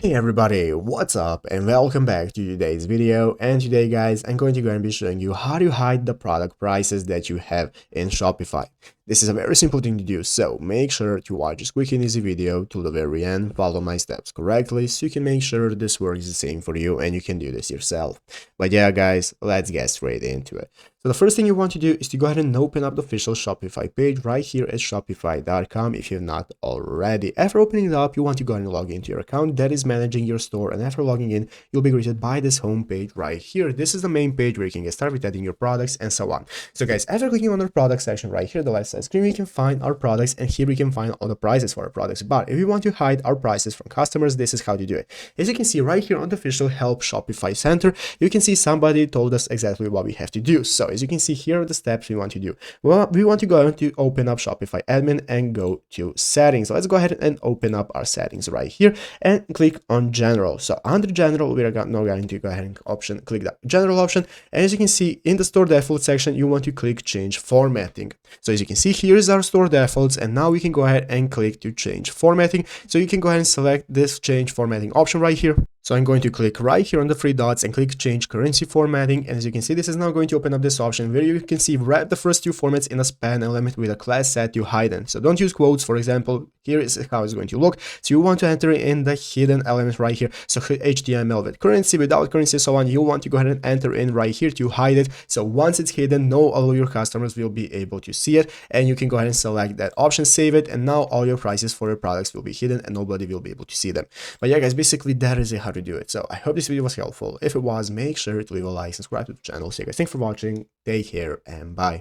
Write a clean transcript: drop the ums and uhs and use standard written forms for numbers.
Hey everybody, what's up and welcome back to today's video. And today guys, I'm going to go and be showing you how to hide the product prices that you have in Shopify. This is a very simple thing to do, so make sure to watch this quick and easy video till the very end, follow my steps correctly so you can make sure this works the same for you and you can do this yourself. But yeah guys, let's get straight into it. So the first thing you want to do is to go ahead and open up the official Shopify page right here at shopify.com if you've not already. After opening it up, you want to go ahead and log into your account that is managing your store, and after logging in, you'll be greeted by this home page right here. This is the main page where you can get started with adding your products and so on. So guys, after clicking on the product section right here, the left side screen, we can find our products, and here we can find all the prices for our products. But if we want to hide our prices from customers, this is how to do it. As you can see right here on the official Help Shopify Center, you can see somebody told us exactly what we have to do. So as you can see, here are the steps we want to do. Well, we want to go to open up Shopify admin and go to settings. So let's go ahead and open up our settings right here and click on general. So under general, we are now going to go ahead and click that general option. And as you can see in the store default section, you want to click change formatting. So as you can see, here is our store defaults, and now we can go ahead and click to change formatting. So you can go ahead and select this change formatting option right here. So I'm going to click right here on the three dots and click change currency formatting. And as you can see, this is now going to open up this option where you can see wrap the first two formats in a span element with a class set to hidden. So don't use quotes, for example. Here is how it's going to look. So you want to enter in the hidden element right here. So HTML with currency, without currency, so on. You want to go ahead and enter in right here to hide it. So once it's hidden, no all of your customers will be able to see it. And you can go ahead and select that option, save it. And now all your prices for your products will be hidden and nobody will be able to see them. But yeah, guys, basically that is how to do it. So I hope this video was helpful. If it was, make sure to leave a like, subscribe to the channel. So you guys, thanks for watching, take care, and bye.